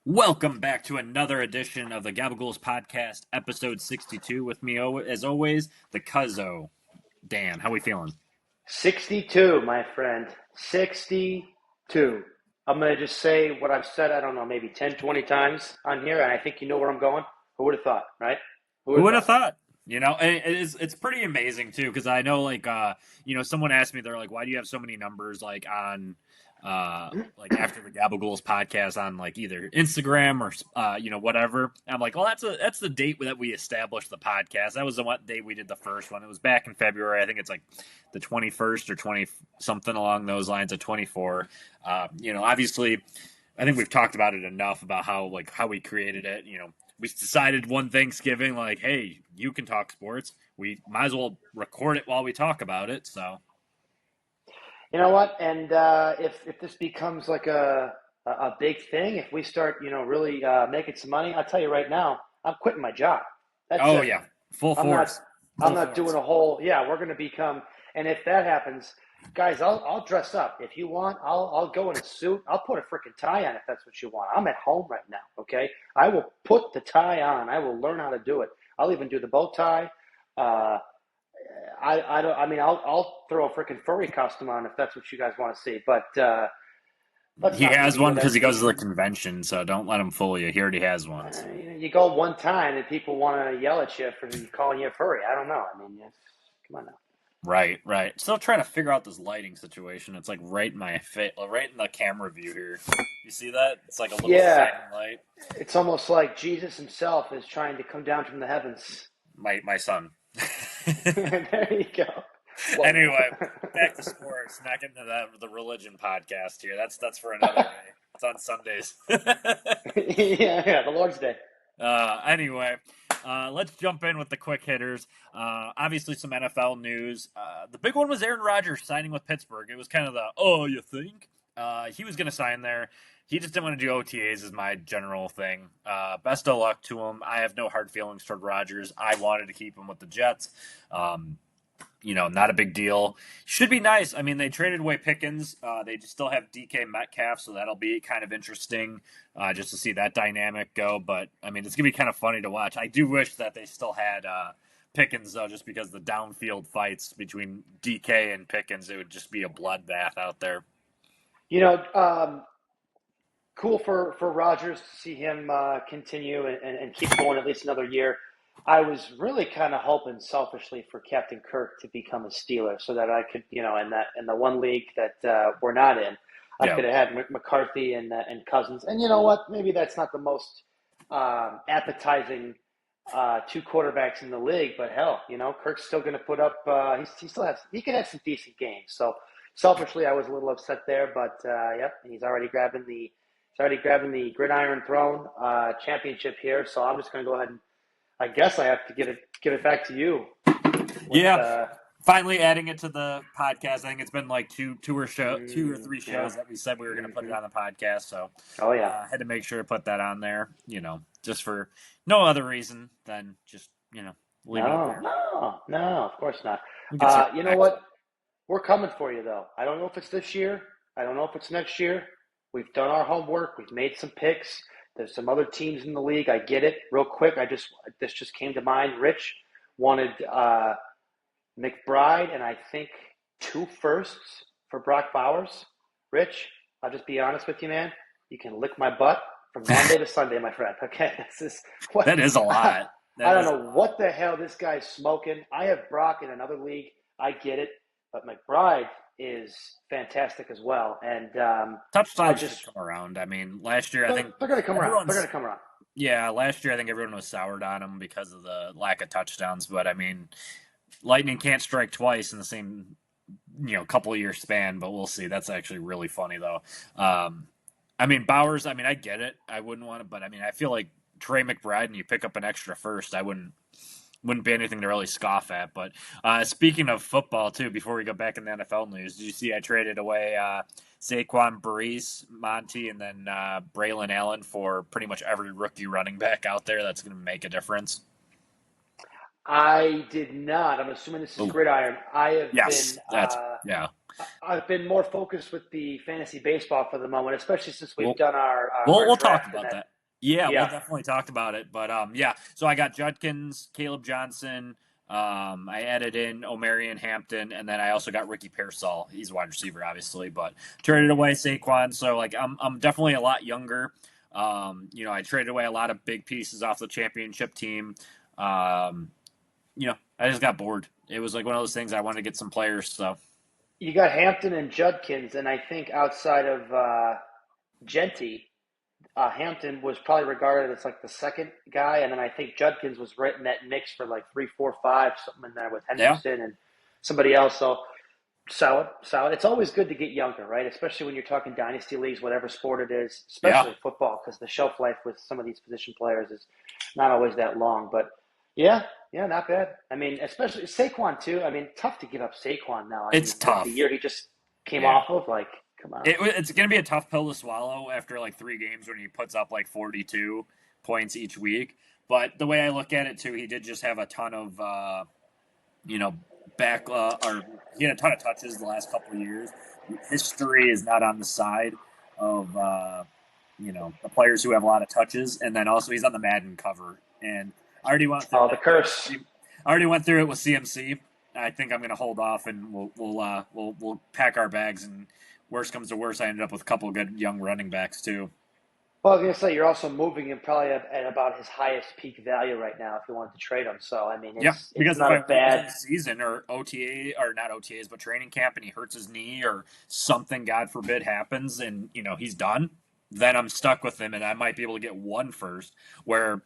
Welcome back to another edition of the Gabagools Podcast, episode 62. With me, as always, the Cuzzo. Dan, how we feeling? 62, my friend. 62. I'm going to just say what I've said, I don't know, maybe 10, 20 times on here, and I think you know where I'm going. Who would have thought, right? Who Who would have would have thought? thought? It's pretty amazing too, because I know someone asked me, they're like, why do you have so many numbers on after the Gabagools podcast on like either Instagram or whatever. And I'm like, well, that's the date that we established the podcast. That was the what date we did the first one. It was back in February. I think it's like the 21st or 20 something along those lines of 24. Obviously, I think we've talked about it enough about how we created it. We decided one Thanksgiving, like, hey, you can talk sports. We might as well record it while we talk about it. So You know what? And if this becomes like a big thing, if we start, really making some money, I'll tell you right now, I'm quitting my job. That's oh it. yeah, full I'm not force. I'm Full not doing force. a whole, yeah, we're going to become, and if that happens, guys, I'll dress up. If you want, I'll go in a suit. I'll put a freaking tie on if that's what you want. I'm at home right now, okay? I will put the tie on. I will learn how to do it. I'll even do the bow tie. Uh, I don't. I mean, I'll throw a freaking furry costume on if that's what you guys want to see. But let's He not has reveal one because that. he goes to the convention, so don't let him fool you. He already has one. So. You go one time and people want to yell at you for calling you a furry. I don't know. I mean, come on now. Right, right. Still trying to figure out this lighting situation. It's like right in my face, right in the camera view here. You see that? It's like a little Yeah, shining light. it's almost like Jesus himself is trying to come down from the heavens. My son. There you go. Whoa. Anyway, back to sports. Not getting to the religion podcast here. That's for another day. It's on Sundays. Yeah, the Lord's Day. Anyway, let's jump in with the quick hitters. Obviously, some NFL news. The big one was Aaron Rodgers signing with Pittsburgh. It was kind of the, oh, you think? He was going to sign there. He just didn't want to do OTAs, is my general thing. Best of luck to him. I have no hard feelings toward Rodgers. I wanted to keep him with the Jets. Not a big deal. Should be nice. I mean, they traded away Pickens. They still have DK Metcalf, so that'll be kind of interesting just to see that dynamic go. But, I mean, it's going to be kind of funny to watch. I do wish that they still had Pickens, though, just because the downfield fights between DK and Pickens, it would just be a bloodbath out there. You know, cool for Rodgers to see him continue and keep going at least another year. I was really kind of hoping selfishly for Captain Kirk to become a Steeler so that I could, in the one league that we're not in, I Yeah. could have had McCarthy and Cousins. And you know what? Maybe that's not the most appetizing two quarterbacks in the league, but hell, Kirk's still going to put up. He could have some decent games. So selfishly, I was a little upset there, but yep, he's already grabbing the gridiron throne championship here. So I'm just going to go ahead and I guess I have to give it back to you. Yeah. Finally adding it to the podcast. I think it's been like two or three Yeah. shows that we said we were going to put it on the podcast. So Oh yeah. I had to make sure to put that on there, just for no other reason than just, leaving it No, there. no, of course not. We can circle You know back. what? We're coming for you though. I don't know if it's this year. I don't know if it's next year. We've done our homework. We've made some picks. There's some other teams in the league. I get it. Real quick, this just came to mind. Rich wanted McBride and I think 2 firsts for Brock Bowers. Rich, I'll just be honest with you, man. You can lick my butt from Monday to Sunday, my friend. Okay, this is what That is a lot. I don't know what the hell this guy's smoking. I have Brock in another league. I get it, but McBride is fantastic as well. And Touchdowns should come around. I mean, last year I think they're going to come around. They're going to come around. Yeah, last year I think everyone was soured on him because of the lack of touchdowns. But I mean, lightning can't strike twice in the same couple of year span. But we'll see. That's actually really funny though. I mean, Bowers. I mean, I get it. I wouldn't want to, but I mean, I feel like Trey McBride and you pick up an extra first. I wouldn't be anything to really scoff at. But speaking of football, too, before we go back in the NFL news, did you see I traded away Saquon Barrios, Monty, and then Braylon Allen for pretty much every rookie running back out there that's going to make a difference? I did not. I'm assuming this is gridiron. I've been more focused with the fantasy baseball for the moment, especially since we've done our we'll draft talk about that. Yeah, we'll Yeah. definitely talk about it. But yeah, so I got Judkins, Caleb Johnson. I added in Omarion Hampton, and then I also got Ricky Pearsall. He's a wide receiver, obviously, but traded away Saquon. So like I'm definitely a lot younger. I traded away a lot of big pieces off the championship team. Um, I just got bored. It was like one of those things I wanted to get some players. So You got Hampton and Judkins, and I think outside of Genty, Hampton was probably regarded as like the second guy, and then I think Judkins was right in that mix for like 3, 4, 5, something in there with yeah, Henderson and somebody else. So solid, solid. It's always good to get younger, right? Especially when you're talking dynasty leagues, whatever sport it is, yeah, especially football, because the shelf life with some of these position players is not always that long. But yeah, yeah, not bad. I mean, especially Saquon too. I mean, tough to give up Saquon now. I it's mean, what the tough. year he just came Yeah. off of, like, come on. It's going to be a tough pill to swallow after like 3 games when he puts up like 42 points each week. But the way I look at it too, he did just have a ton of, you know, or he had a ton of touches the last couple of years. History is not on the side of, the players who have a lot of touches. And then also he's on the Madden cover. And I already went through Oh, the that. curse. I already went through it with CMC. I think I'm going to hold off and we'll pack our bags, and worst comes to worst, I ended up with a couple of good young running backs too. Well, I was gonna say you're also moving him probably at about his highest peak value right now if you wanted to trade him. So I mean, Yeah, it's because if not I a lose in bad. the season or OTA or not OTAs but training camp and he hurts his knee or something, God forbid, happens and he's done, then I'm stuck with him and I might be able to get one first. Where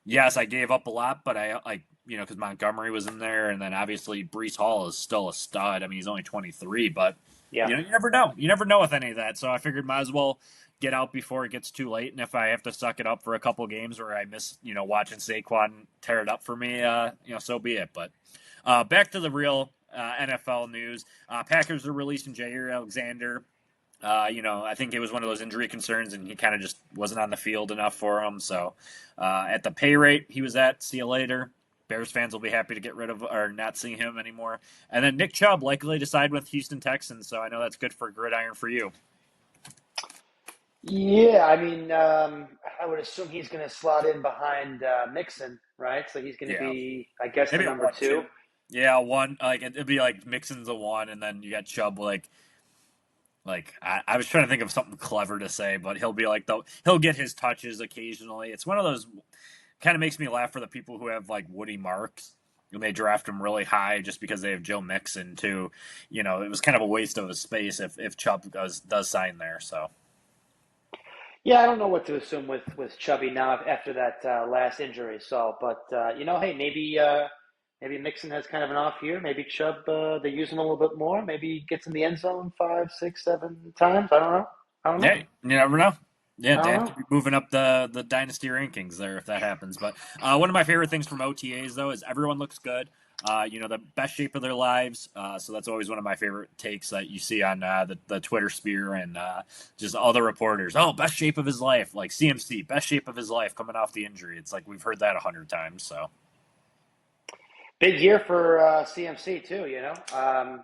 yes, I gave up a lot, but I like because Montgomery was in there, and then obviously Brees Hall is still a stud. I mean, he's only 23, but Yeah. you never know. You never know with any of that. So I figured might as well get out before it gets too late. And if I have to suck it up for a couple games where I miss watching Saquon tear it up for me, so be it. But back to the real NFL news. Packers are releasing Jair Alexander. I think it was one of those injury concerns, and he kind of just wasn't on the field enough for him. So, at the pay rate he was at, see you later. Bears fans will be happy to get rid of or not see him anymore. And then Nick Chubb likely to side with Houston Texans, so I know that's good for gridiron for you. Yeah, I mean, I would assume he's going to slot in behind Mixon, right? So he's going to Yeah, be, I guess, the maybe a number 2. 1-2. Yeah, one like it'd be like Mixon's a one, and then you got Chubb I was trying to think of something clever to say, but he'll be like he'll get his touches occasionally. It's one of those kind of makes me laugh for the people who have like Woody Marks and they draft him really high just because they have Joe Mixon too. It was kind of a waste of a space if Chubb does sign there. So Yeah, I don't know what to assume with Chubby now after that last injury. So, but hey, maybe Mixon has kind of an off year. Maybe Chubb they use him a little bit more. Maybe he gets in the end zone 5, 6, 7 times. I don't know. I don't know. yeah, you never know. Yeah, I they don't have to know. be moving up the dynasty rankings there if that happens. But one of my favorite things from OTAs though is everyone looks good. The best shape of their lives. So that's always one of my favorite takes that you see on the Twitter sphere and just all the reporters. Oh, best shape of his life, like CMC, best shape of his life coming off the injury. It's like we've heard that 100 times. So Big year for CMC too.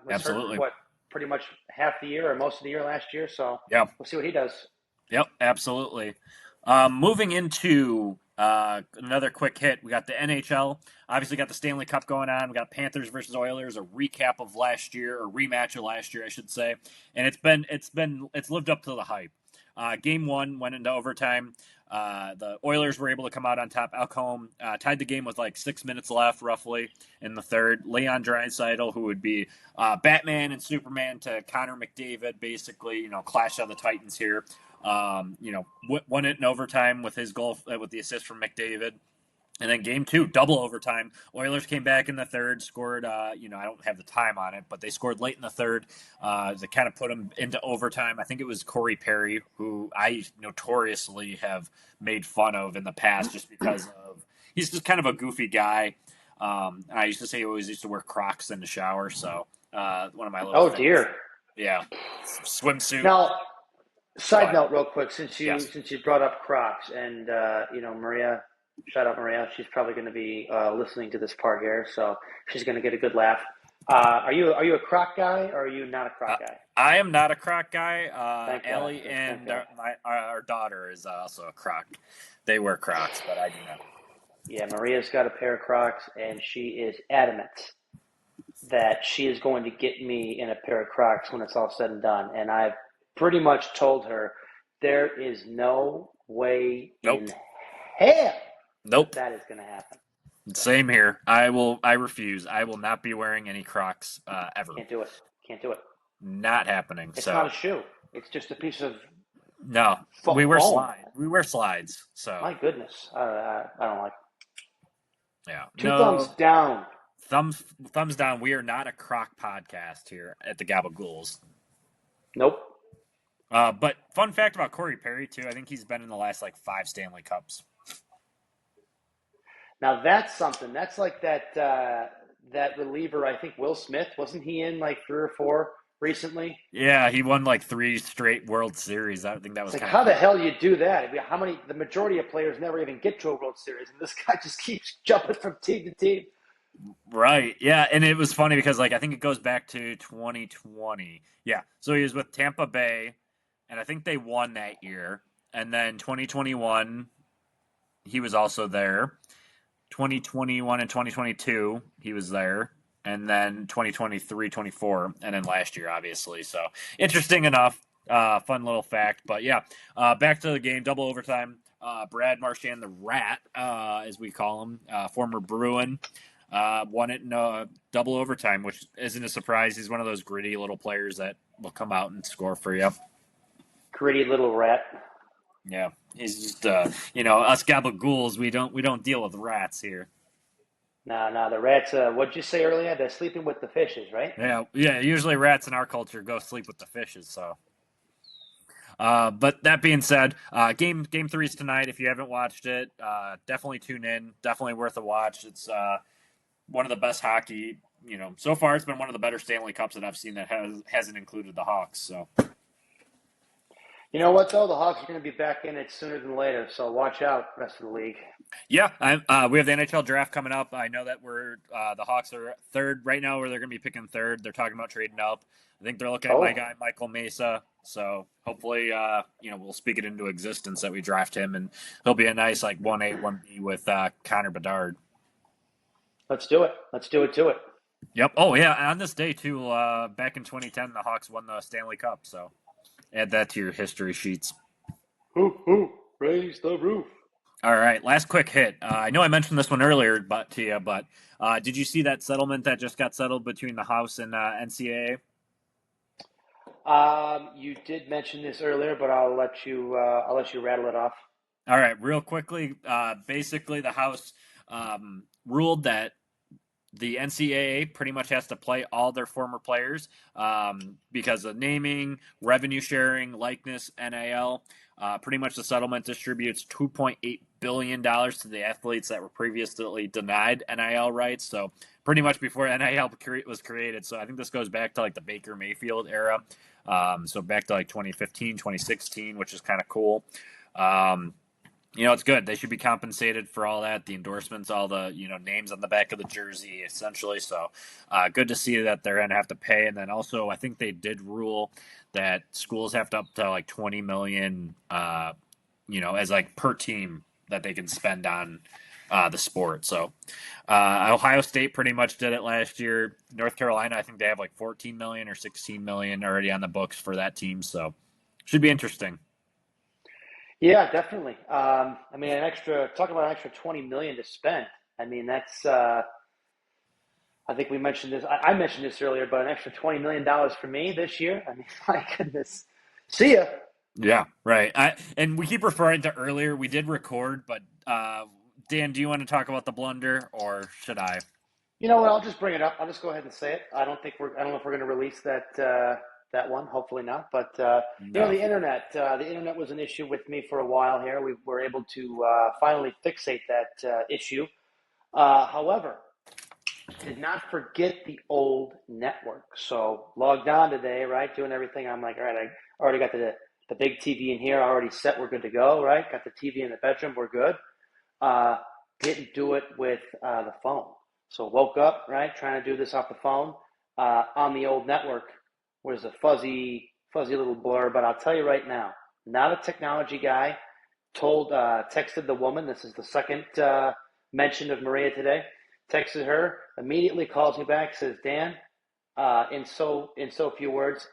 Was hurt for absolutely, what pretty much half the year or most of the year last year. So yeah. we'll see what he does. Yep, absolutely. Moving into another quick hit, we got the NHL. Obviously, got the Stanley Cup going on. We got Panthers versus Oilers, a recap of last year, or rematch of last year, I should say. And it's lived up to the hype. Game one went into overtime. The Oilers were able to come out on top. Alcombe tied the game with like 6 minutes left, roughly in the third. Leon Draisaitl, who would be Batman and Superman to Connor McDavid, basically, clash of the Titans here. Won it in overtime with his goal, with the assist from McDavid. And then game two, double overtime. Oilers came back in the third, scored, I don't have the time on it, but they scored late in the third to kind of put them into overtime. I think it was Corey Perry, who I notoriously have made fun of in the past just because he's just kind of a goofy guy. I used to say he always used to wear Crocs in the shower. So one of my little Oh things. dear. Yeah. Swimsuit. Now, side But note, real quick, since you yes. since you brought up Crocs, and Maria, shout out Maria, she's probably going to be listening to this part here, so she's going to get a good laugh. Are you a Croc guy or are you not a Croc guy? I am not a Croc guy. Thank God. Allie Thank and God. our daughter is also a Croc. They wear Crocs, but I do not. Yeah, Maria's got a pair of Crocs, and she is adamant that she is going to get me in a pair of Crocs when it's all said and done. And I've pretty much told her there is no way Nope. in hell Nope. that is going to happen. Same here. I refuse. I will not be wearing any Crocs ever. Can't do it. Can't do it. Not happening. It's so not a shoe. It's just a piece of no. We wear slides. We wear slides. So my goodness, I don't like. Yeah. Two thumbs down. Thumbs down. We are not a Croc podcast here at the Gabagools. Nope. But fun fact about Corey Perry too. I think he's been in the last 5 Stanley Cups. Now that's something. That's like that reliever. I think Will Smith, wasn't he in 3 or 4 recently? Yeah, he won 3 straight World Series. I think that was it's kind how of the hell you do that? The majority of players never even get to a World Series, and this guy just keeps jumping from team to team. Right. Yeah, and it was funny because I think it goes back to 2020. Yeah. So he was with Tampa Bay, and I think they won that year. And then 2021, he was also there. 2021 and 2022, he was there. And then 2023, 24, and then last year, obviously. So interesting enough. Fun little fact. But yeah, back to the game, double overtime. Brad Marchand, the Rat, as we call him, former Bruin, won it in double overtime, which isn't a surprise. He's one of those gritty little players that will come out and score for you. Gritty little rat. Yeah, he's just us Gabagools. We don't deal with rats here. No, the rats. What'd you say earlier? They're sleeping with the fishes, right? Yeah. Usually rats in our culture go sleep with the fishes. So, but that being said, game 3 is tonight. If you haven't watched it, definitely tune in. Definitely worth a watch. It's one of the best hockey. So far it's been one of the better Stanley Cups that I've seen that hasn't included the Hawks. So. You know what, though? The Hawks are going to be back in it sooner than later, so watch out, rest of the league. Yeah, we have the NHL draft coming up. I know that the Hawks are third right now, where they're going to be picking third. They're talking about trading up. I think they're looking at my guy, Michael Mesa. So hopefully, we'll speak it into existence that we draft him, and he'll be a nice 1A, 1B with Connor Bedard. Let's do it. Let's do it to it. Yep. Oh, yeah, on this day, too, back in 2010, the Hawks won the Stanley Cup, so add that to your history sheets. Raise the roof. All right, last quick hit. I know I mentioned this one earlier, but did you see that settlement that just got settled between the House and NCAA? You did mention this earlier, but I'll let you rattle it off. All right, real quickly. Basically, the House ruled that the NCAA pretty much has to play all their former players because of naming, revenue sharing, likeness, NIL. Pretty much the settlement distributes $2.8 billion to the athletes that were previously denied NIL rights. So pretty much before NIL was created. So I think this goes back to the Baker Mayfield era. So back to 2015, 2016, which is kind of cool. It's good. They should be compensated for all that, the endorsements, all the, names on the back of the jersey, essentially. So good to see that they're going to have to pay. And then also, I think they did rule that schools have to up to 20 million, as per team that they can spend on the sport. So Ohio State pretty much did it last year. North Carolina, I think they have 14 million or 16 million already on the books for that team. So should be interesting. Yeah, definitely. Talking about an extra 20 million to spend. I mean, that's, I think we mentioned this. I mentioned this earlier, but an extra $20 million for me this year. I mean, my goodness. See ya. Yeah, right. And we keep referring to earlier. We did record, but Dan, do you want to talk about the blunder, or should I? You know what? I'll just bring it up. I'll just go ahead and say it. I don't know if we're going to release that one. Hopefully not. But No. the internet was an issue with me for a while here. We were able to finally fixate that issue. However, did not forget the old network. So logged on today, right, doing everything. I'm like, all right, I already got the big TV in here, already set. We're good to go, right? Got the TV in the bedroom. We're good. Didn't do it with the phone. So woke up, right, trying to do this off the phone on the old network. was a fuzzy little blur. But I'll tell you right now, not a technology guy. Texted the woman. This is the second mention of Maria today. Texted her, immediately calls me back, says, Dan, in so few words,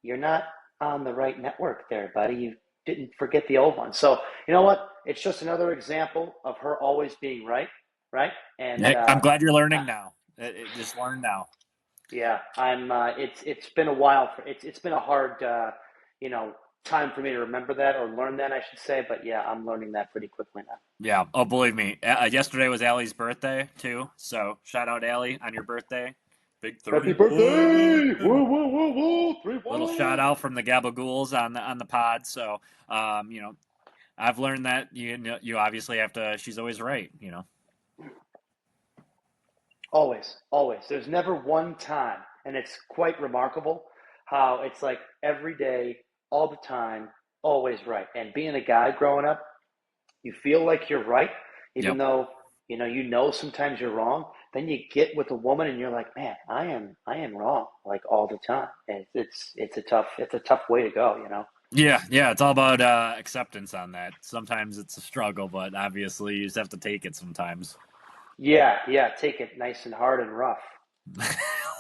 you're not on the right network there, buddy. You didn't forget the old one. So you know what? It's just another example of her always being right, right? And Hey, I'm glad you're learning now. Just learn now. yeah, I'm. It's been a while. It's been a hard time for me to remember that or learn that, I should say. But yeah, I'm learning that pretty quickly now. Yeah. Oh, believe me. Yesterday was Allie's birthday too. So shout out Allie on your birthday. Big 31. Happy birthday! Woo woo woo woo! 3-1. Little shout out from the Gabagools on the pod. So, I've learned that you obviously have to. She's always right. Always, always. There's never one time, and it's quite remarkable how it's like every day, all the time, always right. And being a guy growing up, you feel like you're right, even Yep. though sometimes you're wrong. Then you get with a woman, and you're like, man, I am wrong, like all the time. And it's a tough way to go. Yeah. It's all about acceptance on that. Sometimes it's a struggle, but obviously you just have to take it sometimes. Yeah, take it nice and hard and rough.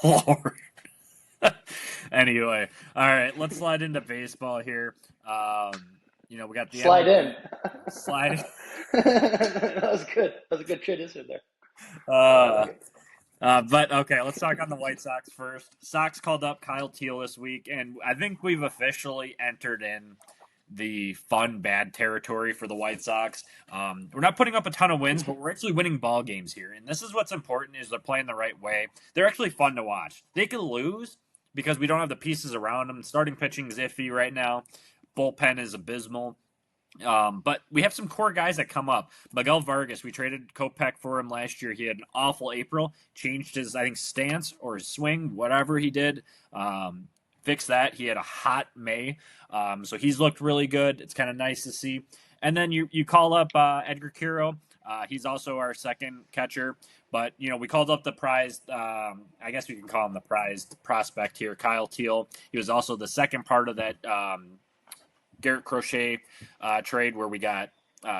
Lord. Anyway, all right, let's slide into baseball here. We got the Slide in. Slide in. That was good. That was a good transition there. But okay, let's talk on the White Sox first. Sox called up Kyle Teal this week, and I think we've officially entered in the fun bad territory for the White Sox. We're not putting up a ton of wins, but we're actually winning ball games here, and this is what's important: is they're playing the right way. They're actually fun to watch. They could lose because we don't have the pieces around them. Starting pitching is iffy right now. Bullpen is abysmal. But we have some core guys that come up. Miguel Vargas, we traded Kopech for him last year. He had an awful April, changed his, I think, stance or his swing, whatever he did. Fixed that. He had a hot May. So he's looked really good. It's kind of nice to see. And then you call up Edgar Quiro. He's also our second catcher. But, we called up the prized, I guess we can call him the prized prospect here, Kyle Teal. He was also the second part of that Garrett Crochet trade where we got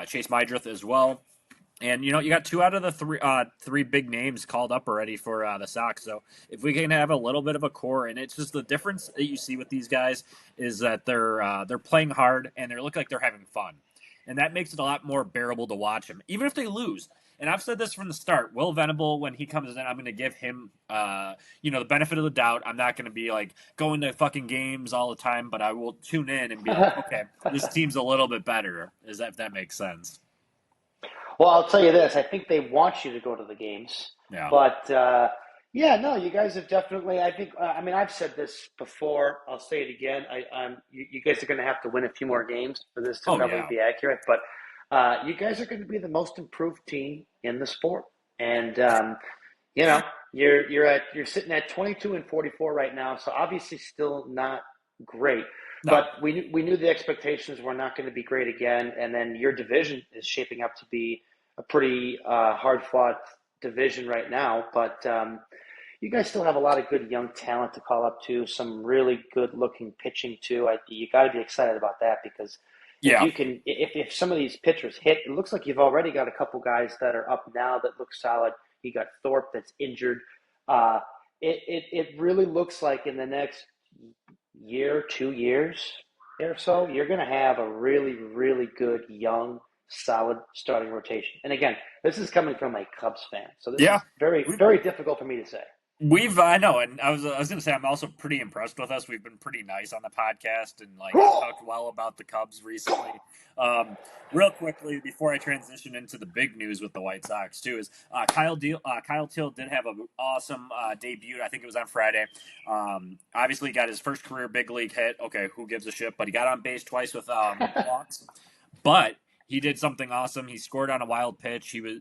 Chase Mydrith as well. And, you got two out of the three big names called up already for the Sox. So if we can have a little bit of a core, and it's just the difference that you see with these guys is that they're playing hard and they look like they're having fun. And that makes it a lot more bearable to watch them, even if they lose. And I've said this from the start. Will Venable, when he comes in, I'm going to give him, the benefit of the doubt. I'm not going to be like going to fucking games all the time, but I will tune in and be like, okay, this team's a little bit better. If that makes sense? Well, I'll tell you this. I think they want you to go to the games. Yeah. But, you guys have definitely, I think, I've said this before. I'll say it again. You guys are going to have to win a few more games for this to probably be accurate. But you guys are going to be the most improved team in the sport. And, you're sitting at 22-44 right now. So obviously still not great. No. But we knew the expectations were not going to be great again, and then your division is shaping up to be a pretty hard-fought division right now. But you guys still have a lot of good young talent to call up to, some really good-looking pitching too. You got to be excited about that because if some of these pitchers hit, it looks like you've already got a couple guys that are up now that look solid. You got Thorpe that's injured. It really looks like in the next year, 2 years or so, you're going to have a really, really good, young, solid starting rotation. And again, this is coming from a Cubs fan. So this is very, very difficult for me to say. I know, and I was going to say I'm also pretty impressed with us. We've been pretty nice on the podcast and talked well about the Cubs recently. Real quickly before I transition into the big news with the White Sox too is Kyle Teal did have an awesome debut. I think it was on Friday. Obviously, he got his first career big league hit. Okay, who gives a shit? But he got on base twice with walks. But he did something awesome. He scored on a wild pitch. He was,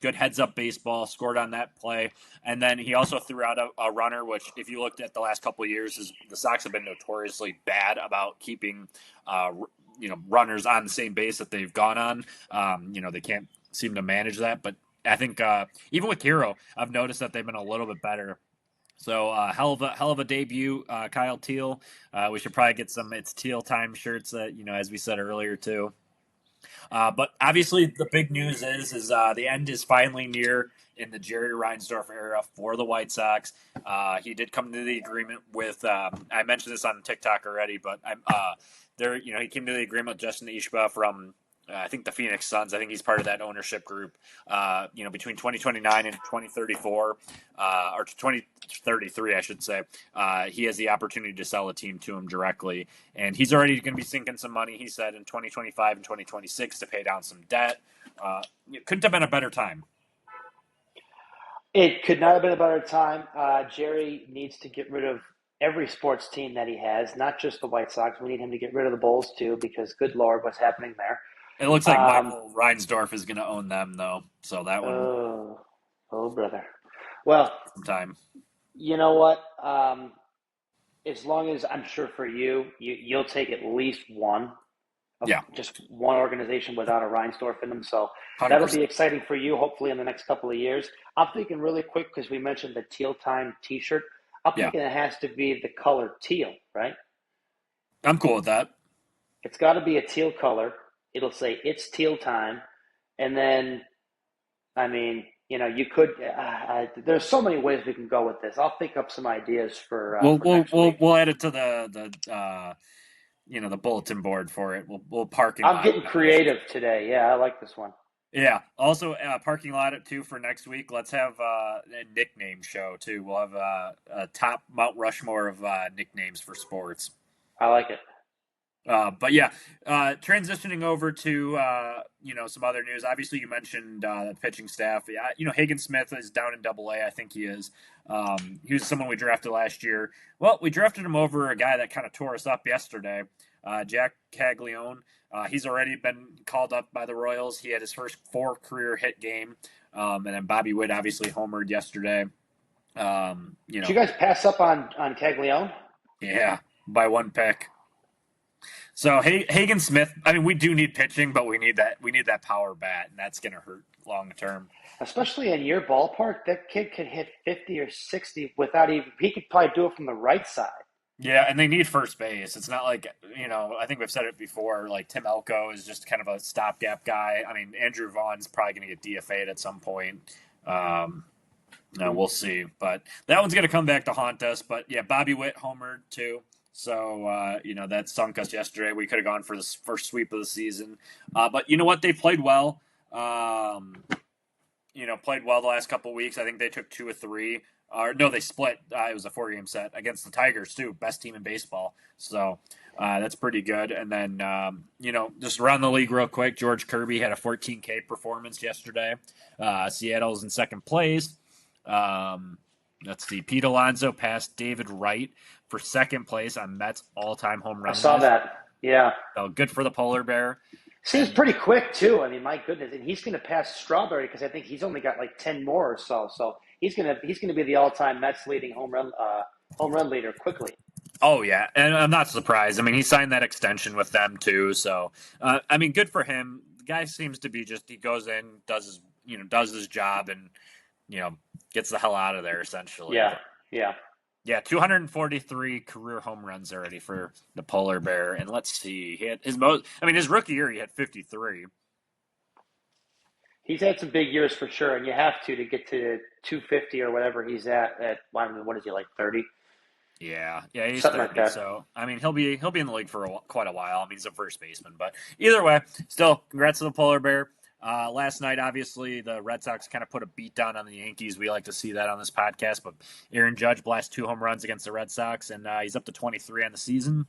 good heads-up baseball, scored on that play. And then he also threw out a runner, which if you looked at the last couple of years, the Sox have been notoriously bad about keeping, runners on the same base that they've gone on. They can't seem to manage that. But I think even with Hero, I've noticed that they've been a little bit better So hell of a debut, Kyle Teal. We should probably get some It's Teal Time shirts, as we said earlier too. But obviously, the big news is the end is finally near in the Jerry Reinsdorf era for the White Sox. He did come to the agreement with. I mentioned this on TikTok already, but I'm there. He came to the agreement with Justin Ishba from. I think the Phoenix Suns. I think he's part of that ownership group. Between 2029 and 2034, or 2033, I should say, he has the opportunity to sell a team to him directly, and he's already going to be sinking some money. He said in 2025 and 2026 to pay down some debt. It couldn't have been a better time. It could not have been a better time. Jerry needs to get rid of every sports team that he has, not just the White Sox. We need him to get rid of the Bulls too, because good Lord, what's happening there? It looks like Michael Reinsdorf is going to own them, though. So that one. Oh, brother. Well, sometime. You know what? As long as I'm sure for you'll take at least one. Just one organization without a Reinsdorf in them. So 100%. That'll be exciting for you, hopefully, in the next couple of years. I'm thinking really quick because we mentioned the Teal Time T-shirt. I'm thinking it has to be the color teal, right? I'm cool with that. It's got to be a teal color. It'll say it's Teal Time, and then, you could. There's so many ways we can go with this. I'll think up some ideas for. We'll add it to the bulletin board for it. We'll parking. I'm getting creative today. Yeah, I like this one. Yeah. Also, parking lot too for next week. Let's have a nickname show too. We'll have a top Mount Rushmore of nicknames for sports. I like it. But yeah, transitioning over to some other news. Obviously, you mentioned the pitching staff. Yeah, Hagen Smith is down in Double-A. I think he is. He was someone we drafted last year. Well, we drafted him over a guy that kind of tore us up yesterday, Jack Caglione. He's already been called up by the Royals. He had his first 4 career hit game, and then Bobby Witt obviously homered yesterday. Did you guys pass up on Caglione? Yeah, by 1 pick. So Hagen Smith, we do need pitching, but we need that power bat, and that's going to hurt long term. Especially in your ballpark, that kid could hit 50 or 60 without even. He could probably do it from the right side. Yeah, and they need first base. It's not like I think we've said it before. Like Tim Elko is just kind of a stopgap guy. Andrew Vaughn's probably going to get DFA'd at some point. We'll see, but that one's going to come back to haunt us. But yeah, Bobby Witt homered too. So, that sunk us yesterday. We could have gone for the first sweep of the season. But you know what? They played well. Played well the last couple of weeks. I think they took 2 or 3. No, they split. It was a 4-game set against the Tigers, too. Best team in baseball. So, that's pretty good. And then, just around the league real quick, George Kirby had a 14K performance yesterday. Seattle's in second place. Let's see. Pete Alonso passed David Wright for second place on Mets all-time home run. I saw that. Yeah. So good for the polar bear. Seems pretty quick too. My goodness, and he's going to pass Strawberry because I think he's only got like 10 more or so. So he's going to be the all-time Mets leading home run leader quickly. Oh yeah, and I'm not surprised. He signed that extension with them too. So good for him. The guy seems to be he goes in, does his job, and gets the hell out of there, essentially. Yeah, 243 career home runs already for the polar bear. And let's see, he had his rookie year, he had 53. He's had some big years for sure, and you have to get to 250 or whatever he's at, what is he, like 30? Yeah, he's something 30. Like that. So, he'll be in the league for quite a while. He's a first baseman. But either way, still, congrats to the polar bear. Last night, obviously, the Red Sox kind of put a beat down on the Yankees. We like to see that on this podcast. But Aaron Judge blasted 2 home runs against the Red Sox, and he's up to 23 on the season.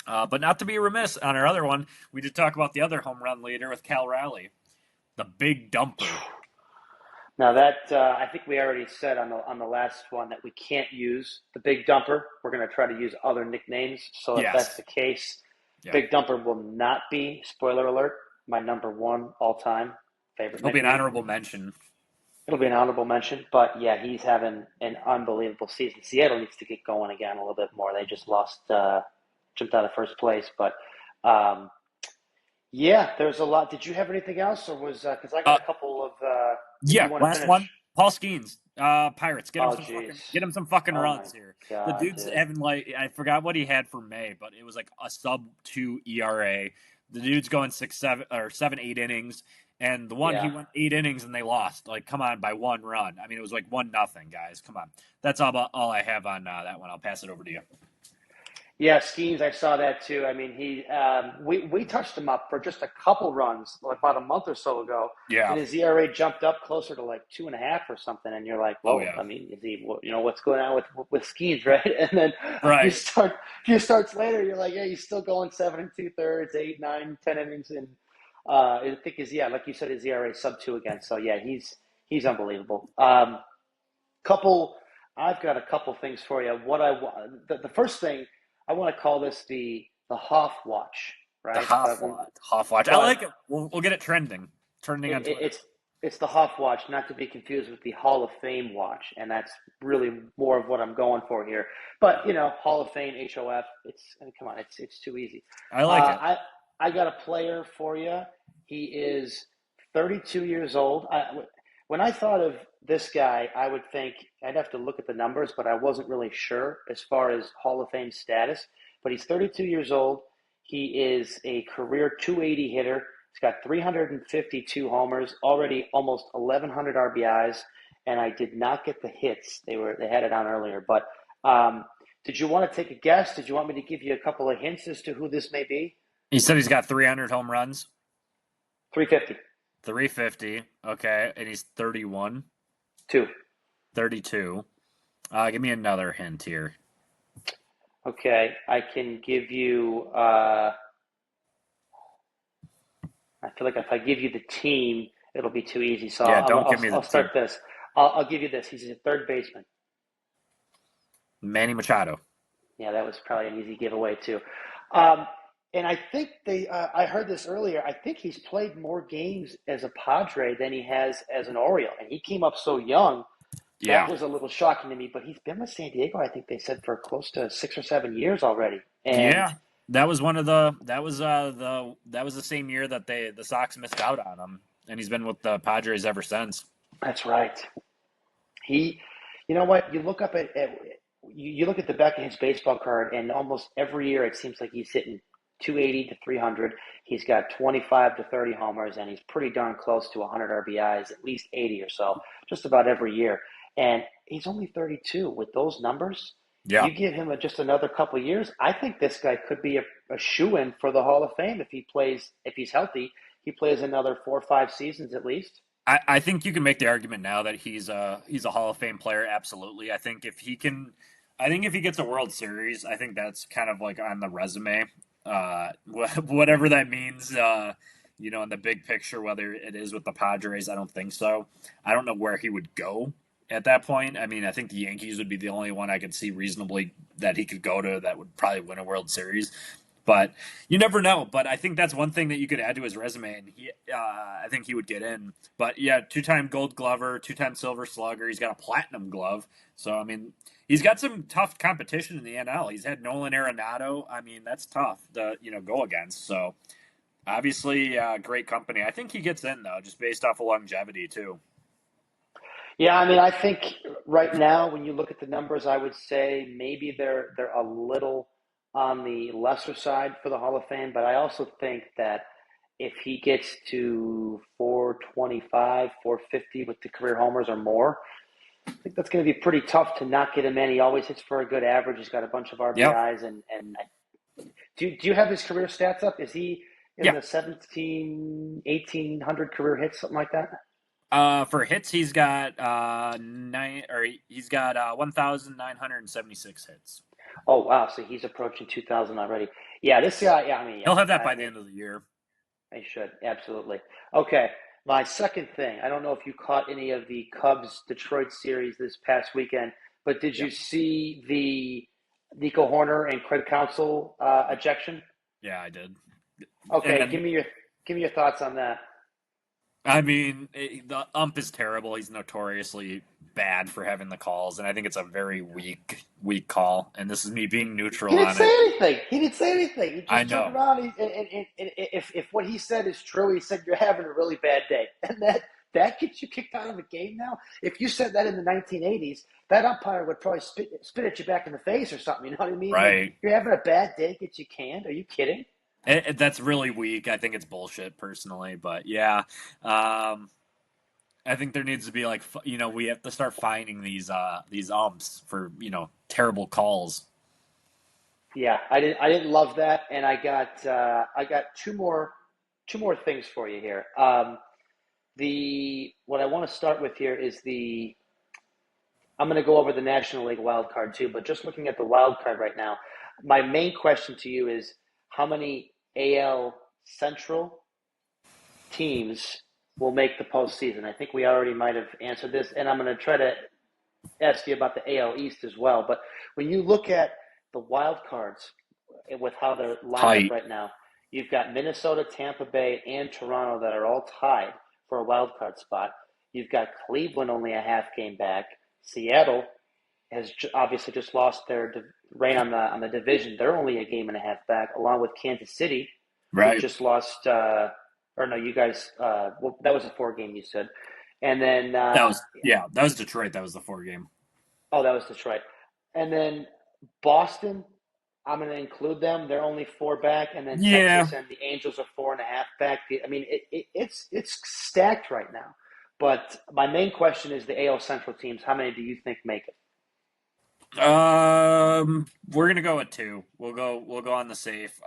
But not to be remiss, on our other one, we did talk about the other home run leader with Cal Raleigh, the big dumper. Now that I think we already said on the last one that we can't use the big dumper. We're going to try to use other nicknames. So if that's the case, Big dumper will not be, spoiler alert, my number 1 all-time favorite. It'll be an honorable mention. It'll be an honorable mention, but yeah, he's having an unbelievable season. Seattle needs to get going again a little bit more. They just jumped out of first place, but there's a lot. Did you have anything else, or was because I got a couple of last one. Paul Skeens, Pirates, Oh, get him some fucking oh my runs here. The God, dude's dude. having like, I forgot what he had for May, but it was like a sub-2 ERA. The dude's going 7, 8 innings, and the one he Yeah. went 8 innings and they lost. Like, come on, by 1 run. I mean, it was like 1-0, guys. Come on. That's all I have on that one. I'll pass it over to you. Yeah, Skeens, I saw that too. I mean, we touched him up for just a couple runs like about a month or so ago, Yeah. and his ERA jumped up closer to like 2.5 or something. And you're like, Oh whoa, yeah. I mean, is he, what's going on with Skeens, right? And then Right. a few starts later, you're like, yeah, he's still going 7 2/3, 8, 9, 10 innings, and I think like you said, his ERA is sub 2 again. So yeah, he's unbelievable. I've got a couple things for you. The first thing. I want to call this the Hoff watch, The right? Hoff watch. I But like it. We'll get it trending on Twitter. it's the Hoff watch, not to be confused with the Hall of Fame watch, and that's really more of what I'm going for here. But Hall of Fame, HOF. Come on, it's too easy. I like it. I got a player for you. He is 32 years old. When I thought of this guy, I would think I'd have to look at the numbers, but I wasn't really sure as far as Hall of Fame status. But he's 32 years old. He is a career 280 hitter. He's got 352 homers, already almost 1,100 RBIs, and I did not get the hits. They had it on earlier. But did you want to take a guess? Did you want me to give you a couple of hints as to who this may be? He said he's got 300 home runs. 350. 350. Okay, and he's 31. 32. Give me another hint here. Okay, I can give you. I feel like if I give you the team, it'll be too easy. So yeah, don't give me the I'll start team. this. I'll give you this. He's a third baseman. Manny Machado. Yeah, that was probably an easy giveaway too. And I think I heard this earlier. I think he's played more games as a Padre than he has as an Oriole, and he came up so young. Yeah. That was a little shocking to me. But he's been with San Diego, I think they said, for close to 6 or 7 years already. And yeah, that was the same year that the Sox missed out on him, and he's been with the Padres ever since. That's right. You know what? You look up you look at the back of his baseball card, and almost every year it seems like he's hitting 280 to 300. He's got 25 to 30 homers, and he's pretty darn close to 100 RBIs, at least 80 or so, just about every year. And he's only 32. With those numbers, Yeah. you give him just another couple of years, I think this guy could be a shoo-in for the Hall of Fame if he's healthy. He plays another 4 or 5 seasons at least. I think you can make the argument now that he's a Hall of Fame player. Absolutely. I think if he gets a World Series, I think that's kind of like on the resume. Whatever that means, in the big picture, whether it is with the Padres, I don't think so. I don't know where he would go at that point. I mean, I think the Yankees would be the only one I could see reasonably that he could go to that would probably win a World Series. But you never know. But I think that's one thing that you could add to his resume, and I think he would get in. But yeah, 2-time Gold Glover, 2-time Silver Slugger. He's got a Platinum Glove. So I mean, he's got some tough competition in the NL. He's had Nolan Arenado. I mean, that's tough to go against. So obviously, great company. I think he gets in though, just based off of longevity too. Yeah, I mean, I think right now when you look at the numbers, I would say maybe they're a little on the lesser side for the Hall of Fame, but I also think that if he gets to 425, 450 with the career homers or more, I think that's going to be pretty tough to not get him in. He always hits for a good average. He's got a bunch of RBIs, Yep. and do you have his career stats up? Is he in the 1,800 career hits, something like that? For hits, he's got 1,976 hits. Oh wow! So he's approaching 2,000 already. Yeah, this guy. Yeah, I mean, he'll have that by the end of the year. He should absolutely. Okay, my second thing. I don't know if you caught any of the Cubs Detroit series this past weekend, but did you see the Nico Horner and Craig Counsell ejection? Yeah, I did. Okay, give me your thoughts on that. I mean, the ump is terrible. He's notoriously bad for having the calls, and I think it's a very weak call. And this is me being neutral on it. He didn't say anything. He just turned around, and if what he said is true, he said, "You're having a really bad day," and that gets you kicked out of a game now. If you said that in the 1980s, that umpire would probably spit at you back in the face or something. You know what I mean? Like, Right. you're having a bad day, gets you canned. Are you kidding? That's really weak. I think it's bullshit personally, but yeah. Um, I think there needs to be like we have to start finding these umps for terrible calls. Yeah, I didn't love that, and I got two more things for you here. The what I want to start with here is I'm going to go over the National League wild card too, but just looking at the wild card right now, my main question to you is how many AL Central teams will make the postseason? I think we already might have answered this, and I'm going to try to ask you about the AL East as well. But when you look at the wild cards with how they're lined up Tight. right now, you've got Minnesota, Tampa Bay, and Toronto that are all tied for a wild card spot. You've got Cleveland only a half game back. Seattle has obviously just lost their reign on the division. They're only a game and a half back, along with Kansas City, who Right. just lost. Or no, you guys. Well, that was a 4 game you said, and then That was Detroit. That was the 4 game. oh, that was Detroit, and then Boston. I'm going to include them. They're only 4 back, and then Yeah. Texas and the Angels are 4.5 back. I mean, it's stacked right now. But my main question is the AL Central teams. How many do you think make it? We're gonna go with two. We'll go on the safe.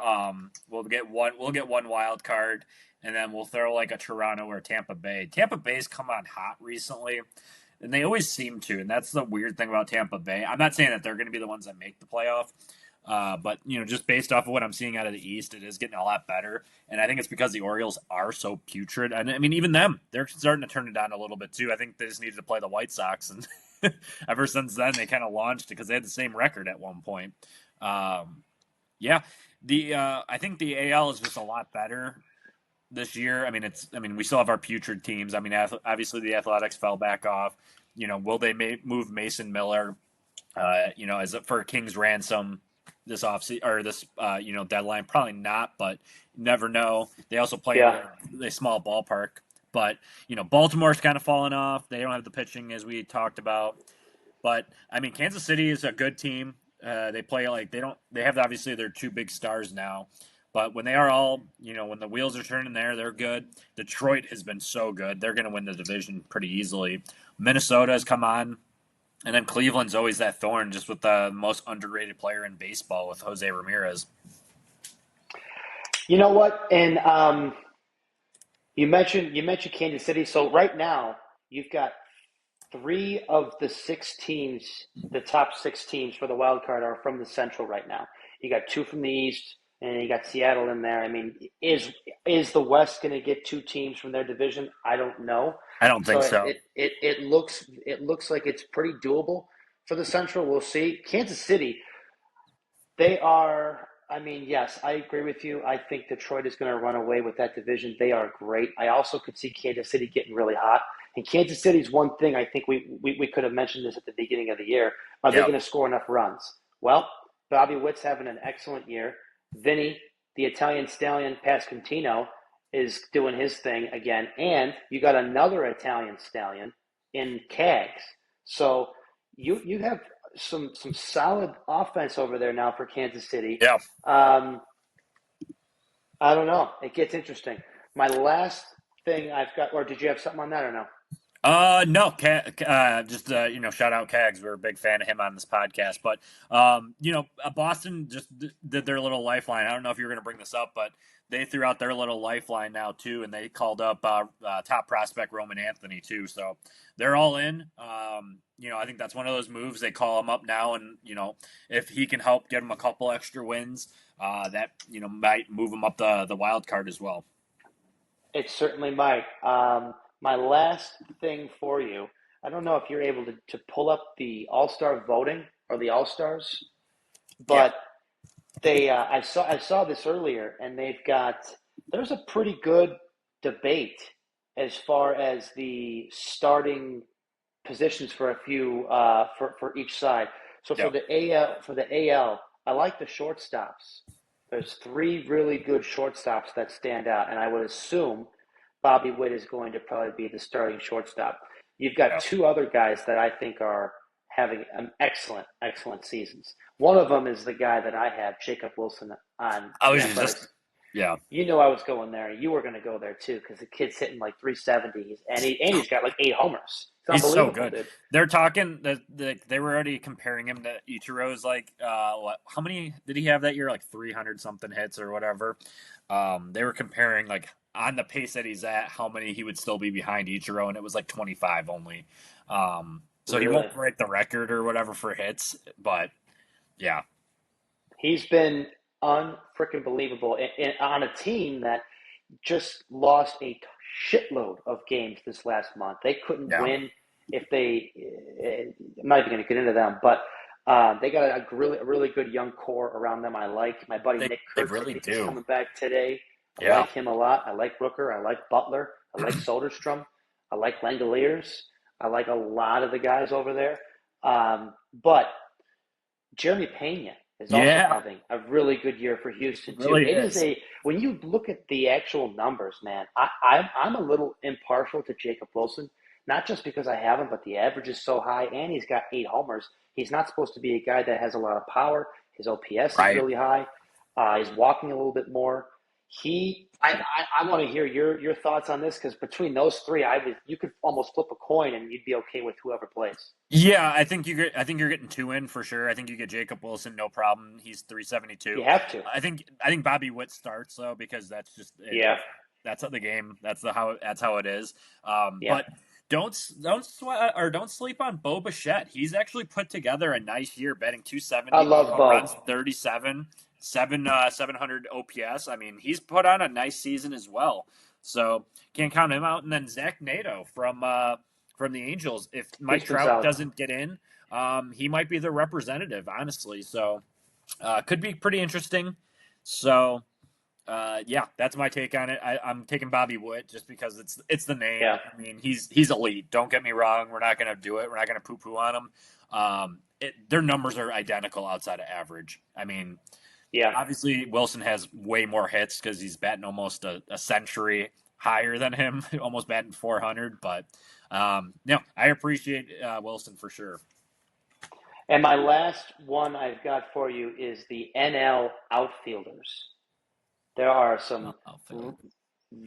We'll get one wild card, and then we'll throw like a Toronto or Tampa Bay. Tampa Bay's come on hot recently, and they always seem to. And that's the weird thing about Tampa Bay. I'm not saying that they're gonna be the ones that make the playoff. But just based off of what I'm seeing out of the East, it is getting a lot better, and I think it's because the Orioles are so putrid. And I mean, even them, they're starting to turn it down a little bit too. I think they just needed to play the White Sox, and ever since then they kind of launched because they had the same record at one point. Yeah, the I think the AL is just a lot better this year. I mean we still have our putrid teams. I mean, obviously the Athletics fell back off. Will they move Mason Miller? As for a King's ransom this offseason or this deadline? Probably not, but you never know. They also play in Yeah. a small ballpark, but Baltimore's kind of fallen off. They don't have the pitching as we talked about, but I mean Kansas City is a good team. They play like they don't. They have obviously their two big stars now, but when they are all when the wheels are turning there, they're good. Detroit has been so good; they're going to win the division pretty easily. Minnesota has come on. And then Cleveland's always that thorn, just with the most underrated player in baseball with Jose Ramirez. You know what? And you mentioned Kansas City. So right now you've got 3 of the 6 teams, the top 6 teams for the wild card are from the Central right now. You got 2 from the East, and you got Seattle in there. I mean, is the West going to get 2 teams from their division? I don't know. I don't So think so. it looks like it's pretty doable for the Central. We'll see. Kansas City, they are. I mean, yes, I agree with you. I think Detroit is going to run away with that division. They are great. I also could see Kansas City getting really hot. And Kansas City's one thing I think we could have mentioned this at the beginning of the year. Are they Yep. going to score enough runs? Well, Bobby Witt's having an excellent year. Vinny, the Italian stallion Pasquantino, is doing his thing again. And you got another Italian stallion in Cags. So you have some solid offense over there now for Kansas City. Yeah. Um, I don't know. It gets interesting. My last thing I've got, or did you have something on that or no? No, just shout out Cags. We're a big fan of him on this podcast. But Boston just did their little lifeline. I don't know if you were going to bring this up, but they threw out their little lifeline now too, and they called up top prospect Roman Anthony too. So they're all in. I think that's one of those moves. They call him up now, and if he can help get him a couple extra wins, that might move him up the wild card as well. It certainly might. My last thing for you, I don't know if you're able to pull up the All-Star voting or the All-Stars, Yeah. but I saw this earlier, and there's a pretty good debate as far as the starting positions for a few for each side. So for Yep. the AL, I like the shortstops. There's 3 really good shortstops that stand out, and I would assume Bobby Witt is going to probably be the starting shortstop. You've got two other guys that I think are having an excellent seasons. One of them is the guy that I have, Jacob Wilson, on I the was Athletics. just, yeah. You know I was going there. You were going to go there too because the kid's hitting like 370, and he's got like 8 homers. It's He's so good. dude. They're talking that they were already comparing him to Ichiro's. Like, how many did he have that year? Like 300 something hits or whatever. They were comparing like on the pace that he's at, how many he would still be behind Ichiro, and it was like 25 only. So Really? he won't break the record or whatever for hits, but yeah, he's been unfreaking believable on a team that just lost a shitload of games this last month. They couldn't win if they. I'm not even going to get into them, but they got a really good young core around them. I like my buddy Nick Kurtz. They really do. He's coming back today. I like him a lot. I like Rooker. I like Butler. I like Soderstrom. I like Langoliers. I like a lot of the guys over there. But Jeremy Pena is also having a really good year for Houston too. Really it is when you look at the actual numbers, man, I'm a little impartial to Jacob Wilson, not just because I have him, but the average is so high and he's got 8 homers. He's not supposed to be a guy that has a lot of power. His OPS is really high. He's walking a little bit more. I want to hear your thoughts on this because between those three, you could almost flip a coin and you'd be okay with whoever plays. Yeah, I think you're getting 2 in for sure. I think you get Jacob Wilson, no problem. He's 372. You have to. I think Bobby Witt starts though because that's just that's the game. That's how it is. But don't sweat or don't sleep on Bo Bichette. He's actually put together a nice year, batting 270. I love Bo. Runs 37. 700 OPS. I mean, he's put on a nice season as well. So can't count him out. And then Zach Nato from the Angels. If Mike Trout doesn't get in, he might be the representative, honestly. So could be pretty interesting. So that's my take on it. I'm taking Bobby Witt just because it's the name. Yeah. I mean, he's elite. Don't get me wrong. We're not going to do it. We're not going to poo-poo on him. Their numbers are identical outside of average. I mean, obviously Wilson has way more hits because he's batting almost a century higher than him, almost batting 400. But I appreciate Wilson for sure. And my last one I've got for you is the NL outfielders. There are some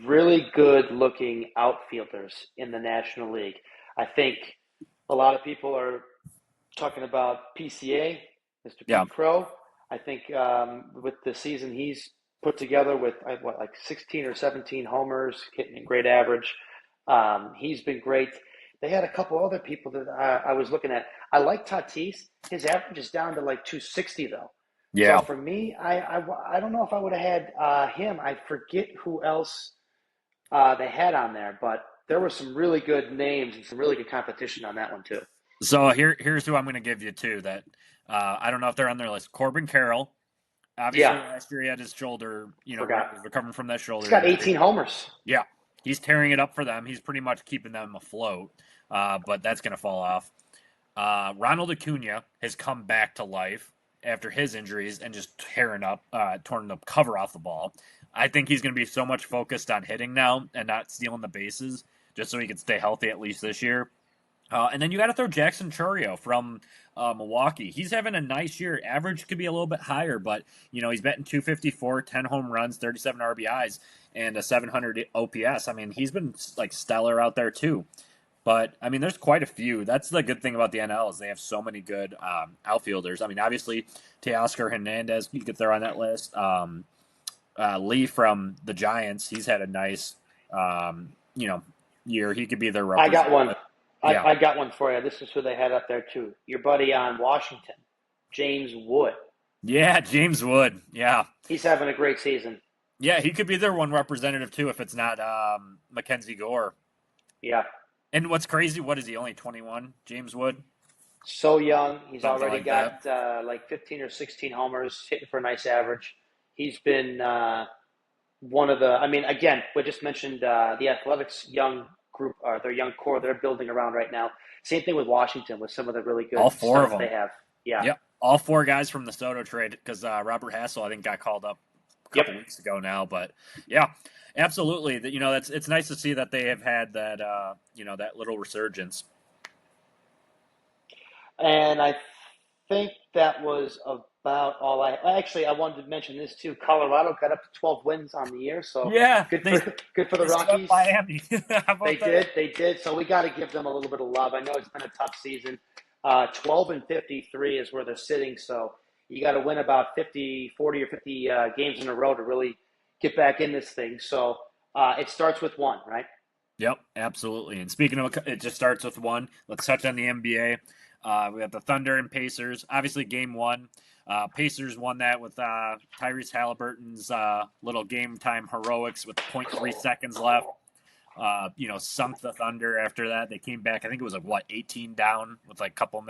really good-looking outfielders in the National League. I think a lot of people are talking about PCA, Mr. Pete Crow. I think with the season he's put together with, 16 or 17 homers, hitting a great average. He's been great. They had a couple other people that I was looking at. I like Tatis. His average is down to like 260, though. Yeah. So for me, I don't know if I would have had him. I forget who else they had on there, but there were some really good names and some really good competition on that one too. So here's who I'm going to give you too. That I don't know if they're on their list. Corbin Carroll. Obviously, last year he had his shoulder. Recovering from that shoulder. He's got 18 homers. Yeah, he's tearing it up for them. He's pretty much keeping them afloat. But that's going to fall off. Ronald Acuna has come back to life after his injuries and just torn the cover off the ball. I think he's going to be so much focused on hitting now and not stealing the bases, just so he can stay healthy at least this year. And then you got to throw Jackson Chourio from Milwaukee. He's having a nice year. Average could be a little bit higher, but he's batting 254, 10 home runs, 37 RBIs, and a 700 OPS. I mean, he's been like stellar out there too. But I mean, there's quite a few. That's the good thing about the NL is they have so many good outfielders. I mean, obviously Teoscar Hernandez, you could throw on that list. Lee from the Giants, he's had a nice year. He could be their representative. I got one. I got one for you. This is who they had up there too. Your buddy on Washington, James Wood. Yeah, James Wood. Yeah. He's having a great season. Yeah, he could be their one representative too if it's not Mackenzie Gore. Yeah. And what's crazy, what is he, only 21, James Wood? So young. He's Something already like got like 15 or 16 homers, hitting for a nice average. He's been one of the – I mean, again, we just mentioned the Athletics young group, or their young core they're building around right now. Same thing with Washington with some of the really good all four stuff of them they have. Yeah. Yep. All 4 guys from the Soto trade because Robert Hassel, I think, got called up Yep. couple weeks ago now. But yeah, absolutely. That it's nice to see that they have had that that little resurgence. And I think that was about all I wanted to mention this too. Colorado got up to 12 wins on the year, so Yeah, good they for good for the they swept Rockies. Miami. How They about that? did, they did. So we got to give them a little bit of love. I know it's been a tough season. 12-53 is where they're sitting, so you got to win about 50, 40 or 50 games in a row to really get back in this thing. So it starts with one, right? Yep, absolutely. And speaking of, it just starts with one. Let's touch on the NBA. We got the Thunder and Pacers. Obviously, game one. Pacers won that with Tyrese Halliburton's little game time heroics with 0.3 seconds left. Sunk the Thunder after that. They came back. I think it was 18 down with like couple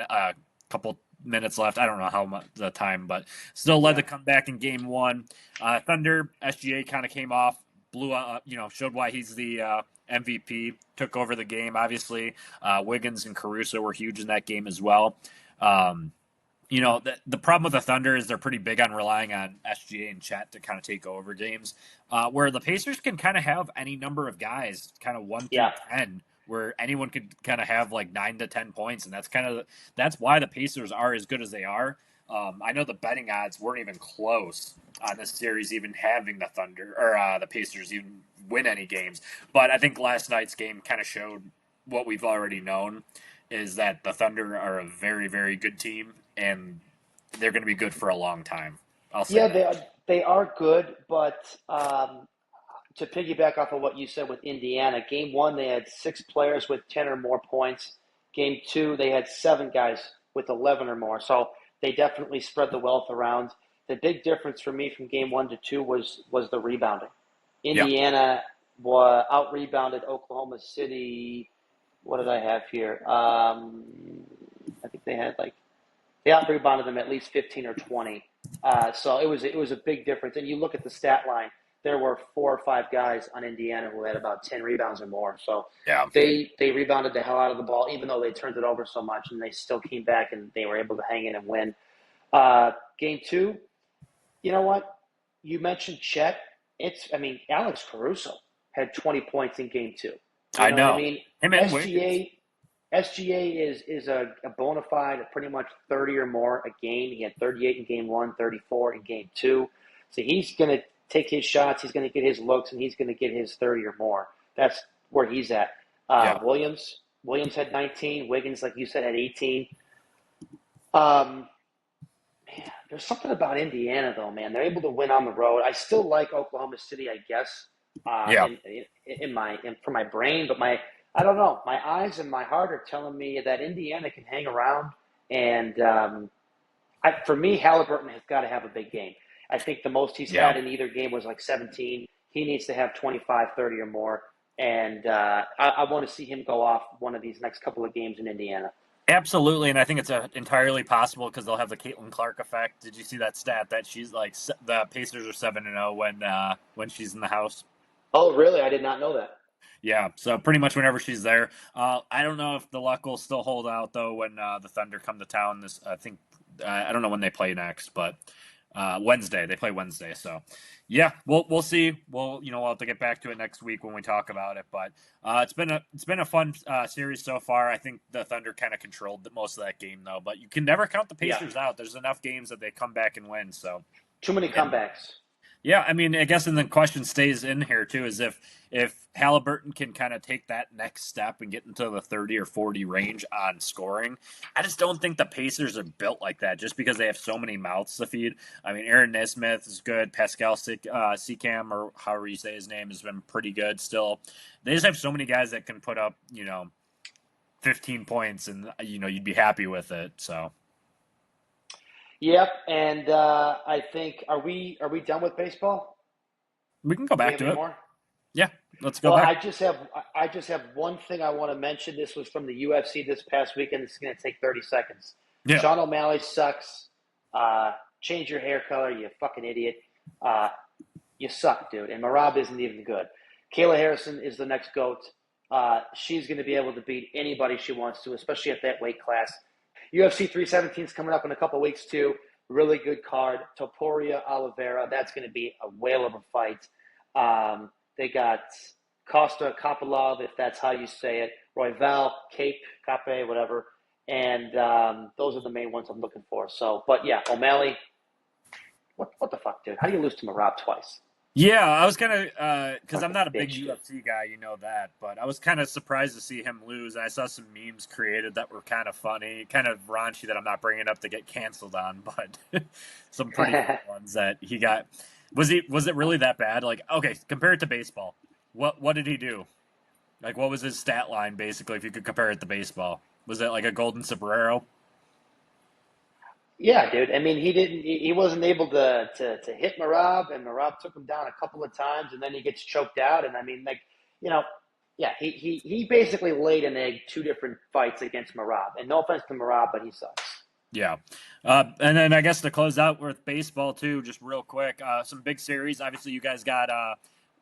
minutes left. I don't know how much the time, but still led the comeback in game one. Thunder SGA kind of came off, blew up, showed why he's the MVP. Took over the game. Obviously, Wiggins and Caruso were huge in that game as well. The problem with the Thunder is they're pretty big on relying on SGA and Chet to kind of take over games, where the Pacers can kind of have any number of guys, kind of 1 through 10, where anyone could kind of have like 9 to 10 points, and that's why the Pacers are as good as they are. I know the betting odds weren't even close on this series, even having the Thunder or the Pacers even win any games. But I think last night's game kind of showed what we've already known, is that the Thunder are a very, very good team, and they're going to be good for a long time. I'll say that. They are good, but to piggyback off of what you said with Indiana, game one, they had 6 players with 10 or more points. Game two, they had 7 guys with 11 or more. So they definitely spread the wealth around. The big difference for me from game 1 to 2 was the rebounding. Yeah. Indiana out rebounded Oklahoma City. What did I have here? I think they out rebounded them at least 15 or 20. So it was a big difference. And you look at the stat line, there were 4 or 5 guys on Indiana who had about 10 rebounds or more. So they rebounded the hell out of the ball, even though they turned it over so much, and they still came back and they were able to hang in and win. Game 2, you know what? You mentioned Chet. Alex Caruso had 20 points in game 2. I know. What I mean? Him and Wiggins. SGA is a bona fide pretty much 30 or more a game. He had 38 in game 1, 34 in game 2. So he's going to take his shots, he's going to get his looks, and he's going to get his 30 or more. That's where he's at. Williams had 19. Wiggins, like you said, had 18. There's something about Indiana, though, man. They're able to win on the road. I still like Oklahoma City, I guess, for my brain, but I don't know. My eyes and my heart are telling me that Indiana can hang around. And for me, Halliburton has got to have a big game. I think the most he's had in either game was like 17. He needs to have 25, 30 or more. And I want to see him go off one of these next couple of games in Indiana. Absolutely, and I think it's entirely possible because they'll have the Caitlin Clark effect. Did you see that stat that she's like the Pacers are 7-0 when she's in the house? Oh, really? I did not know that. Yeah, so pretty much whenever she's there. I don't know if the luck will still hold out though when the Thunder come to town. I don't know when they play next, but Wednesday they play Wednesday. So yeah, we'll see. We'll have to get back to it next week when we talk about it. But it's been a fun series so far. I think the Thunder kind of controlled most of that game though. But you can never count the Pacers out. There's enough games that they come back and win. So too many comebacks. Yeah, I mean, I guess, and the question stays in here too, is if Halliburton can kind of take that next step and get into the 30 or 40 range on scoring. I just don't think the Pacers are built like that, just because they have so many mouths to feed. I mean, Aaron Nesmith is good. Pascal Siakam, or however you say his name, has been pretty good still. They just have so many guys that can put up, 15 points, and you'd be happy with it. So. Yep, and I think are we done with baseball? We can go back to it. More? Yeah, let's go back. I just have one thing I want to mention. This was from the UFC this past weekend. This is going to take 30 seconds. Yeah. Sean O'Malley sucks. Change your hair color, you fucking idiot. You suck, dude. And Marab isn't even good. Kayla Harrison is the next GOAT. She's going to be able to beat anybody she wants to, especially at that weight class. UFC 317 is coming up in a couple of weeks, too. really good card. Topuria Oliveira, that's going to be a whale of a fight. They got Costa Kopilov, if that's how you say it, Royval, Cape, whatever. And those are the main ones I'm looking for. So, but yeah, O'Malley, what the fuck, dude? How do you lose to Marab twice? Yeah, I was kind of because I'm not a big bitch, UFC guy, you know that, but I was kind of surprised to see him lose. I saw some memes created that were kind of funny, kind of raunchy that I'm not bringing up to get canceled on, but some pretty funny ones that he got. Was it really that bad? Like, okay, compare it to baseball. What did he do? Like, what was his stat line basically? If you could compare it to baseball, was it like a golden sombrero? Yeah, dude. I mean, he wasn't able to hit Marab, and Marab took him down a couple of times, and then he gets choked out. And I mean, like, you know, yeah, he basically laid an egg 2 different fights against Marab. And no offense to Marab, but he sucks. Yeah. And then I guess to close out with baseball too, just real quick, some big series. Obviously, you guys got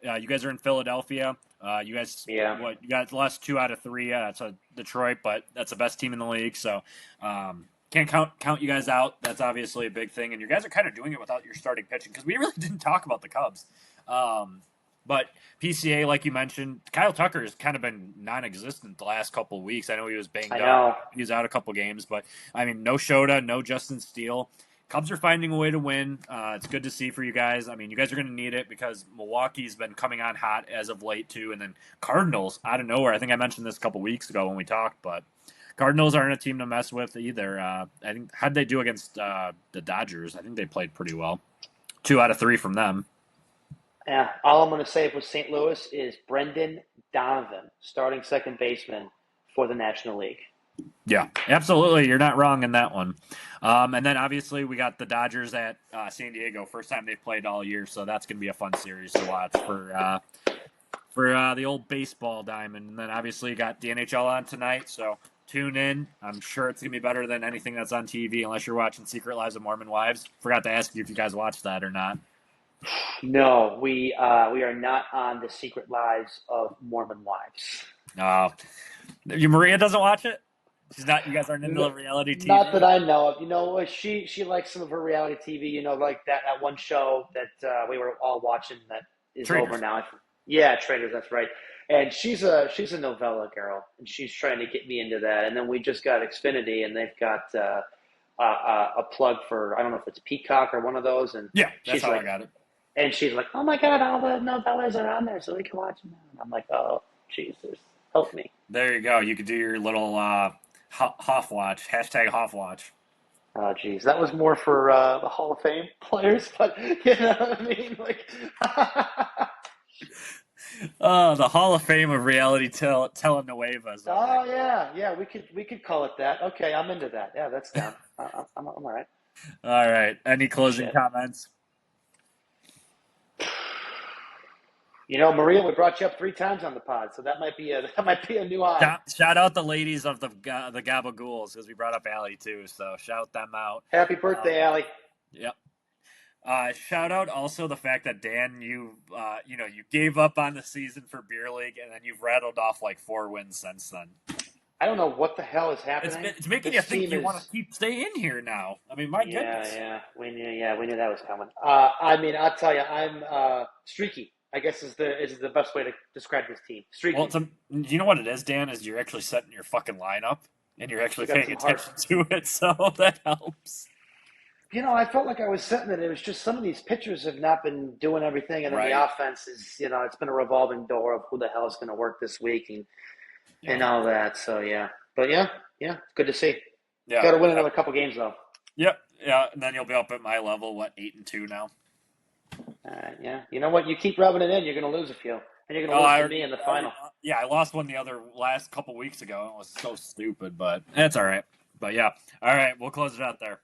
you guys are in Philadelphia. You guys, Yeah. you guys lost 2 out of 3. That's a Detroit, but that's the best team in the league. So can't count you guys out. That's obviously a big thing, and you guys are kind of doing it without your starting pitching because we really didn't talk about the Cubs. But PCA, like you mentioned, Kyle Tucker has kind of been non-existent the last couple of weeks. I know he was banged up. He was out a couple games, but I mean, no Shota, no Justin Steele. Cubs are finding a way to win. It's good to see for you guys. I mean, you guys are going to need it because Milwaukee's been coming on hot as of late too, and then Cardinals out of nowhere. I think I mentioned this a couple weeks ago when we talked, but Cardinals aren't a team to mess with either. I think how'd they do against the Dodgers? I think they played pretty well. 2 out of 3 from them. Yeah, all I'm going to say for St. Louis is Brendan Donovan, starting second baseman for the National League. Yeah, absolutely. You're not wrong in that one. And then obviously we got the Dodgers at San Diego. First time they've played all year, so that's going to be a fun series to watch for the old baseball diamond. And then obviously you got the NHL on tonight, so tune in. I'm sure it's going to be better than anything that's on TV unless you're watching Secret Lives of Mormon Wives. Forgot to ask you if you guys watched that or not. No, we are not on the Secret Lives of Mormon Wives. Maria doesn't watch it? She's not. You guys aren't into reality TV. Not that I know of. You know, she likes some of her reality TV. You know, like that one show that we were all watching that is Traitors. over now. Yeah, Traitors. That's right. And she's a novella girl, and she's trying to get me into that. And then we just got Xfinity, and they've got a plug for, I don't know if it's Peacock or one of those. And yeah, that's how like, I got it. And she's like, "Oh my God, all the novellas are on there, so we can watch them." And I'm like, "Oh, Jesus, help me!" There you go. You could do your little Hoff watch, hashtag Hoff watch. Oh, geez, that was more for the Hall of Fame players, but you know what I mean, like. The Hall of Fame of reality telenovelas. Oh yeah, we could call it that. Okay, I'm into that. Yeah, that's down. I'm all right. All right. Any closing comments? You know, Maria, we brought you up 3 times on the pod, so that might be a new high. Shout out the ladies of the Gabagools because we brought up Allie too, so shout them out. Happy birthday, Allie. Yep. Shout out also the fact that Dan, you gave up on the season for Beer League, and then you've rattled off like 4 wins since then. I don't know what the hell is happening. It's making you think you want to stay in here now. I mean, my goodness. Yeah, we knew that was coming. I mean, I'll tell you, I'm streaky. I guess is the best way to describe this team. Streaky. Well, you know what it is, Dan? Is you're actually setting your fucking lineup, and you're actually paying attention to it, so that helps. You know, I felt like I was setting it. It was just some of these pitchers have not been doing everything, and then the offense is, you know, it's been a revolving door of who the hell is going to work this week and all that. So yeah, but yeah, it's good to see. Yeah, got to win another couple games though. Yep, yeah, and then you'll be up at my level. What, 8-2 now? Yeah. You know what? You keep rubbing it in, you're going to lose a few. And you're going to lose to me in the final. Yeah, I lost one last couple weeks ago. It was so stupid, but that's all right. But yeah. All right, we'll close it out there.